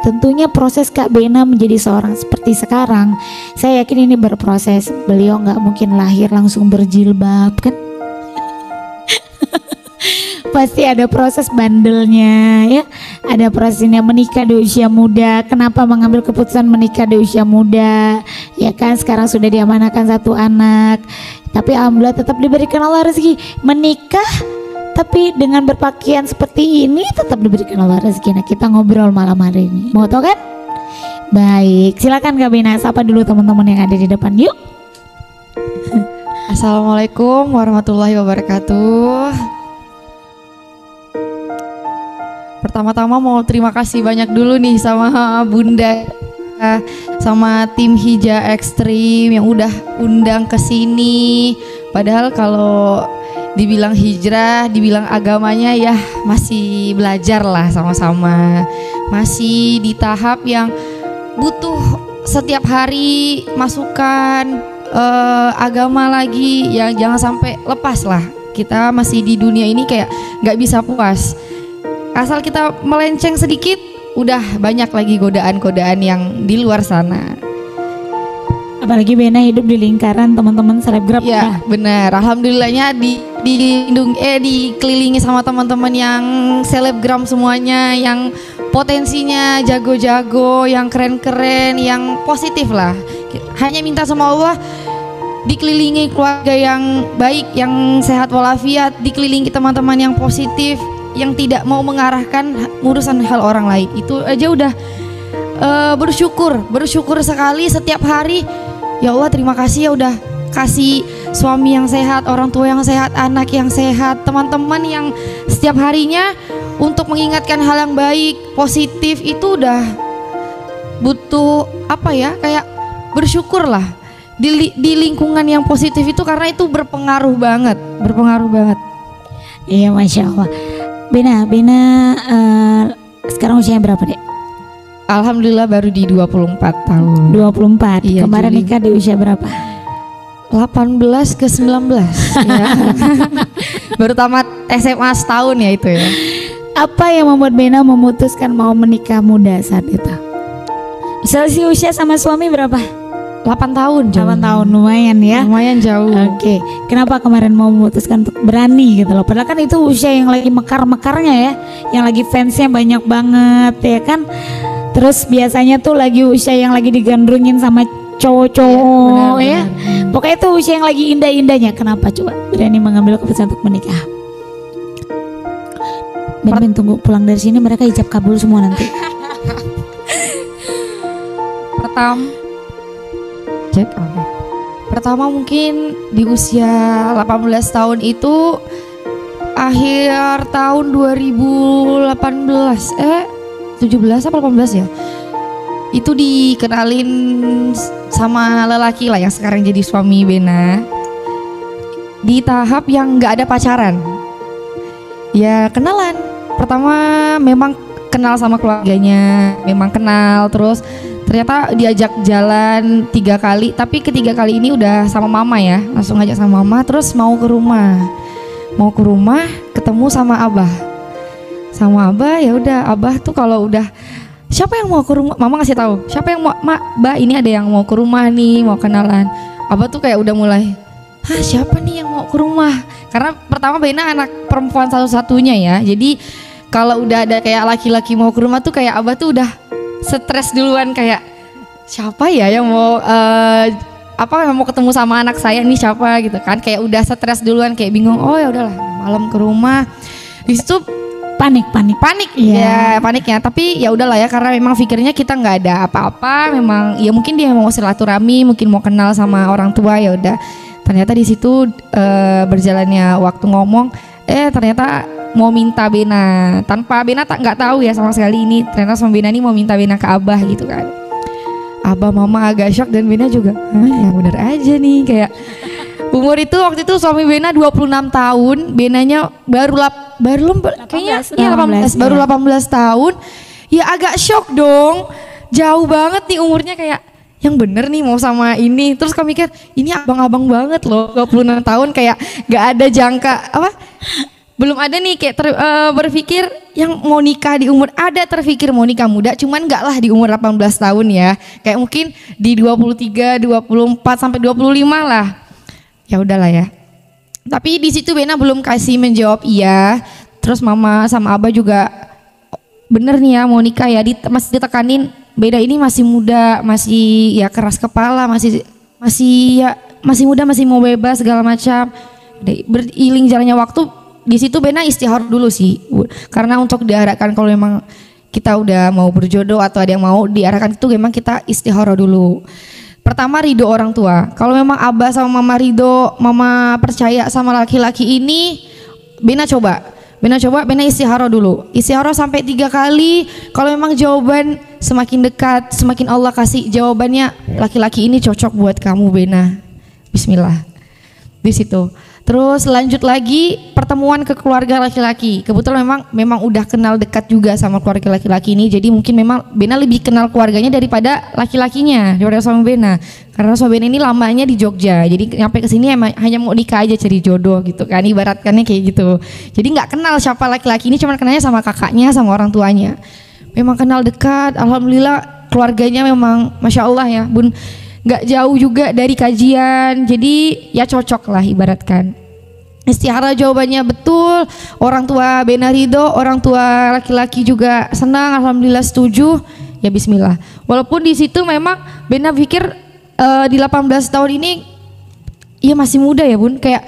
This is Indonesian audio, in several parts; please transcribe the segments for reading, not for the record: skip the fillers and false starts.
Tentunya proses Kak Bena menjadi seorang seperti sekarang, saya yakin ini berproses. Beliau nggak mungkin lahir langsung berjilbab kan. Pasti ada proses bandelnya ya. Ada prosesnya menikah di usia muda. Kenapa mengambil keputusan menikah di usia muda? Ya kan sekarang sudah diamanahkan 1 anak. Tapi alhamdulillah tetap diberikan Allah rezeki menikah, tapi dengan berpakaian seperti ini tetap diberikan Allah rezeki. Nah kita ngobrol malam hari ini, mau tau kan? Baik, silakan Kak Bena, sapa dulu teman-teman yang ada di depan yuk. Assalamualaikum warahmatullahi wabarakatuh. Pertama-tama mau terima kasih banyak dulu nih sama Bunda, sama tim Hija Ekstrim yang udah undang ke sini. Padahal kalau dibilang hijrah, dibilang agamanya ya masih belajar lah sama-sama. Masih di tahap yang butuh setiap hari masukan agama lagi, yang jangan sampai lepas lah. Kita masih di dunia ini kayak gak bisa puas. Asal kita melenceng sedikit, udah banyak lagi godaan-godaan yang di luar sana. Apalagi Bena hidup di lingkaran teman-teman selebgram. Ya benar, alhamdulillahnya dikelilingi sama teman-teman yang selebgram semuanya, yang potensinya jago-jago, yang keren-keren, yang positif lah. Hanya minta sama Allah dikelilingi keluarga yang baik, yang sehat walafiat, dikelilingi teman-teman yang positif, yang tidak mau mengarahkan urusan hal orang lain. Itu aja udah bersyukur sekali setiap hari. Ya Allah terima kasih ya udah kasih suami yang sehat, orang tua yang sehat, anak yang sehat, teman-teman yang setiap harinya untuk mengingatkan hal yang baik, positif. Itu udah butuh apa ya, kayak bersyukur lah di lingkungan yang positif itu, karena itu berpengaruh banget. Iya Masya Allah. Bena sekarang usianya berapa dek? Alhamdulillah baru di 24 tahun. 24. Iya, kemarin Juli. nikah di usia berapa? 18 ke 19 ya. Baru tamat SMA setahun ya itu ya. Apa yang membuat Bena memutuskan mau menikah muda saat itu? Selisih usia sama suami berapa? 8 tahun jauh. 8 tahun, lumayan ya. Lumayan jauh. Oke, kenapa kemarin mau memutuskan untuk berani gitu loh? Padahal kan itu usia yang lagi mekar-mekarnya ya, yang lagi fansnya banyak banget ya kan. Terus biasanya tuh lagi usia yang lagi digandrungin sama cowok-cowok ya. Pokoknya itu usia yang lagi indah-indahnya. Kenapa coba berani mengambil keputusan untuk menikah? Ben tunggu pulang dari sini mereka ijab kabul semua nanti. Pertama mungkin di usia 18 tahun itu akhir tahun 2018 17 apa 18 ya. Itu dikenalin sama lelaki lah yang sekarang jadi suami Bena. Di tahap yang nggak ada pacaran. Ya kenalan. Pertama memang kenal sama keluarganya, memang kenal, terus ternyata diajak jalan 3 kali, tapi ketiga kali ini udah sama mama ya, langsung ngajak sama mama, terus mau ke rumah ketemu sama abah ya udah. Abah tuh kalau udah siapa yang mau ke rumah, mama kasih tahu siapa yang mau, mbak ini ada yang mau ke rumah nih, mau kenalan. Abah tuh kayak udah mulai, siapa nih yang mau ke rumah, karena pertama Bena anak perempuan satu-satunya ya, jadi kalau udah ada kayak laki-laki mau ke rumah tuh kayak Abah tuh udah stres duluan, kayak siapa ya yang mau yang mau ketemu sama anak saya nih, siapa gitu kan, kayak udah stres duluan, kayak bingung. Oh ya udahlah, malam ke rumah di situ panik ya paniknya, tapi ya udahlah ya, karena memang pikirnya kita nggak ada apa-apa, memang ya mungkin dia mau silaturahmi, mungkin mau kenal sama orang tua, ya udah. Ternyata di situ berjalannya waktu ngomong, ternyata mau minta Bena, tanpa Bena nggak tahu ya sama sekali ini, ternyata sama Bena ini mau minta Bena ke Abah gitu kan. Abah mama agak shock dan Bena juga, ya bener aja nih, kayak umur itu waktu itu suami Bena 26 tahun, Benanya baru kayaknya 18 baru 18 tahun. Ya agak shock dong, jauh banget nih umurnya, kayak yang bener nih mau sama ini. Terus kami mikir ini abang-abang banget loh, 26 tahun, kayak gak ada jangka belum ada nih kayak berpikir yang mau nikah di umur, ada terpikir mau nikah muda, cuman enggak lah di umur 18 tahun ya. Kayak mungkin di 23, 24 sampai 25 lah. Ya udahlah ya. Tapi di situ Bena belum kasih menjawab iya. Terus mama sama abah juga bener nih ya mau nikah ya, masih ditekanin, Bena ini masih muda, masih ya keras kepala, masih muda, masih mau bebas segala macam. Beriring jalannya waktu, di situ Bena istihar dulu sih, karena untuk diarahkan kalau memang kita udah mau berjodoh atau ada yang mau diarahkan itu memang kita istihara dulu. Pertama ridho orang tua. Kalau memang abah sama mama ridho, mama percaya sama laki-laki ini, Bena istihara dulu. Istihara sampai 3 kali. Kalau memang jawaban semakin dekat, semakin Allah kasih jawabannya, laki-laki ini cocok buat kamu Bena. Bismillah. Di situ. Terus lanjut lagi pertemuan ke keluarga laki-laki. Kebetulan memang udah kenal dekat juga sama keluarga laki-laki ini. Jadi mungkin memang Bena lebih kenal keluarganya daripada laki-lakinya, daripada suami Bena. Karena suami Bena ini lamanya di Jogja. Jadi nyampe ke sini hanya mau nikah aja cari jodoh gitu kan. Ibaratkannya kayak gitu. Jadi nggak kenal siapa laki-laki ini, cuma kenalnya sama kakaknya, sama orang tuanya. Memang kenal dekat. Alhamdulillah keluarganya memang masya Allah ya Bun. Nggak jauh juga dari kajian, jadi ya cocok lah ibaratkan. Istihara jawabannya betul, orang tua Bena ridho, orang tua laki-laki juga senang, alhamdulillah setuju, ya bismillah. Walaupun di situ memang Bena pikir di 18 tahun ini ya masih muda ya Bun, kayak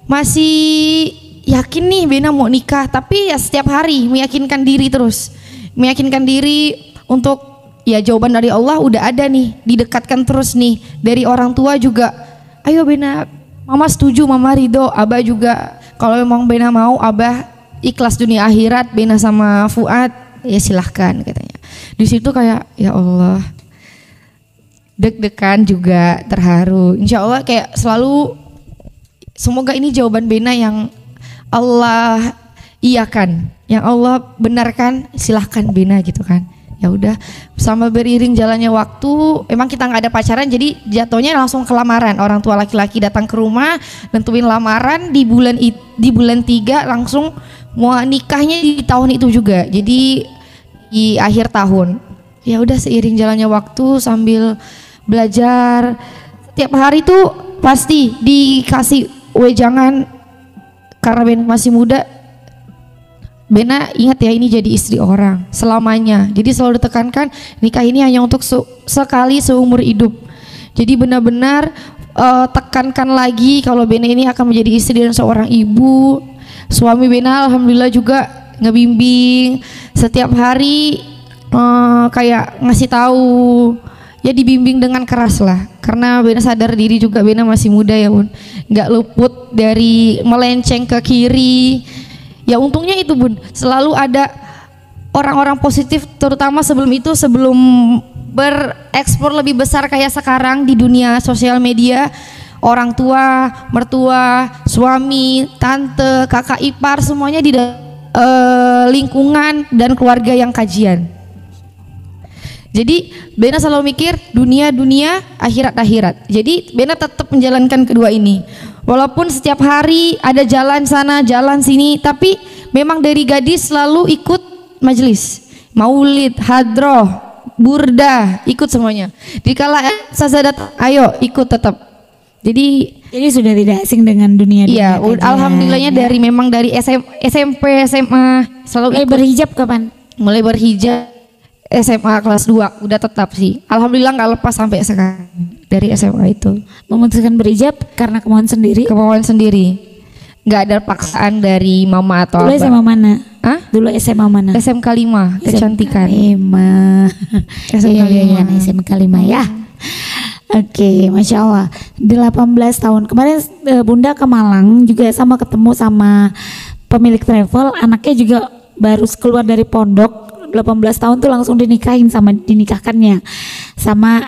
masih yakin nih Bena mau nikah, tapi ya setiap hari meyakinkan diri terus, meyakinkan diri untuk ya jawaban dari Allah udah ada nih, didekatkan terus nih dari orang tua juga. Ayo Bena, mama setuju, mama ridho, abah juga. Kalau memang Bena mau, abah ikhlas dunia akhirat, Bena sama Fuad, ya silahkan katanya. Di situ kayak ya Allah, deg-degan juga, terharu. Insya Allah kayak selalu, semoga ini jawaban Bena yang Allah iyakan, yang Allah benarkan, silahkan Bena gitu kan. Ya udah, sama beriring jalannya waktu, emang kita nggak ada pacaran, jadi jatuhnya langsung ke lamaran. Orang tua laki-laki datang ke rumah, nentuin lamaran di bulan 3 langsung mau nikahnya di tahun itu juga. Jadi di akhir tahun. Ya udah seiring jalannya waktu sambil belajar, setiap hari tuh pasti dikasih wejangan karena Bena masih muda. Bena ingat ya, ini jadi istri orang selamanya. Jadi selalu ditekankan nikah ini hanya untuk sekali seumur hidup. Jadi benar-benar tekankan lagi kalau Bena ini akan menjadi istri dan seorang ibu. Suami Bena alhamdulillah juga ngebimbing setiap hari, kayak ngasih tahu. Ya dibimbing dengan keras lah, karena Bena sadar diri juga Bena masih muda ya Bun, nggak luput dari melenceng ke kiri. Ya untungnya itu Bun, selalu ada orang-orang positif, terutama sebelum berekspor lebih besar kayak sekarang di dunia sosial media. Orang tua, mertua, suami, tante, kakak ipar, semuanya di lingkungan dan keluarga yang kajian. Jadi Bena selalu mikir dunia, akhirat. Jadi Bena tetap menjalankan kedua ini. Walaupun setiap hari ada jalan sana, jalan sini, tapi memang dari gadis selalu ikut majelis, maulid, hadroh, burdah, ikut semuanya. Dikala sazadat, ayo ikut tetap. Jadi sudah tidak asing dengan dunia. Iya, alhamdulillahnya ya. Memang dari SMP, SMA selalu ikut. Berhijab kapan? Mulai berhijab SMA kelas 2 udah tetap sih. Alhamdulillah nggak lepas sampai sekarang dari SMA itu. Memutuskan berhijab karena kemauan sendiri? Kemauan sendiri. Nggak ada paksaan dari mama atau Dulu apa. SMA mana? Hah? Dulu SMA mana? SMK 5, kecantikan. SMK 5. SMK 5 ya. Oke, Masya Allah. 18 tahun kemarin Bunda ke Malang juga sama ketemu sama pemilik travel, anaknya juga baru keluar dari pondok. 18 tahun tuh langsung dinikahkannya sama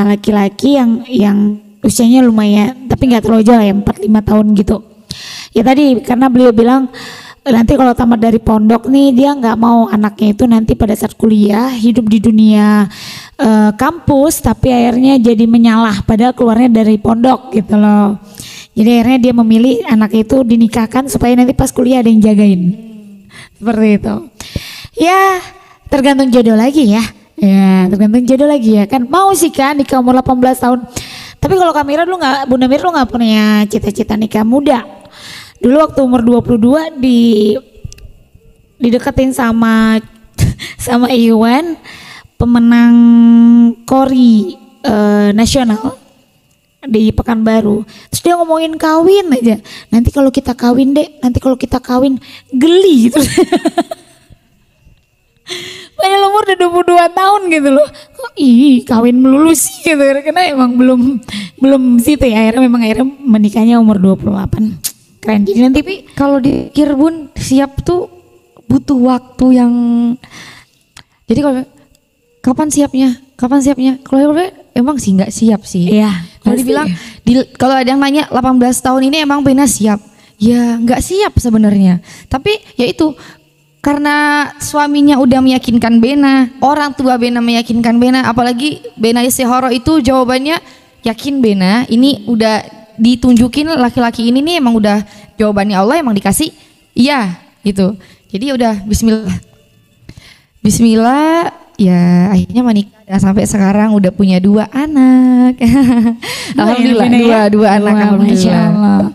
laki-laki yang usianya lumayan, tapi nggak terlalu jauh ya, 4-5 tahun gitu. Ya tadi karena beliau bilang nanti kalau tamat dari pondok nih dia nggak mau anaknya itu nanti pada saat kuliah hidup di dunia kampus tapi akhirnya jadi menyalah padahal keluarnya dari pondok gitu loh. Jadi akhirnya dia memilih anak itu dinikahkan supaya nanti pas kuliah ada yang jagain. Seperti itu. Ya tergantung jodoh lagi ya. Ya tergantung jodoh lagi ya kan. Mau sih kan nikah umur 18 tahun. Tapi kalau Kamira lu nggak, Bunda Mira lu nggak punya cita-cita nikah muda. Dulu waktu umur 22 dideketin sama sama Iwan, pemenang Kori nasional di Pekanbaru. Terus dia ngomongin kawin aja. Nanti kalau kita kawin dek, nanti kalau kita kawin geli gitu. Padahal umur udah 22 tahun gitu loh. Kok kawin melulu sih gitu. Karena emang belum situ ya. Akhirnya menikahnya umur 28. Keren. Jadi nanti Tapi kalau dipikir Bun, siap tuh butuh waktu yang, jadi kalau kapan siapnya? Kapan siapnya? Kalau emang sih nggak siap sih. iya. Kalau pasti dibilang, ya. kalau ada yang nanya 18 tahun ini emang Bena siap? Ya nggak siap sebenarnya. Tapi ya itu, karena suaminya udah meyakinkan Bena, orang tua Bena meyakinkan Bena, apalagi Bena Istihoro itu jawabannya yakin Bena, ini udah ditunjukin laki-laki ini nih emang udah jawabannya Allah emang dikasih iya gitu. Jadi udah Bismillah ya akhirnya menikah dan sampai sekarang udah punya 2 anak. Alhamdulillah ya, dua anak Masya alhamdulillah. Allah.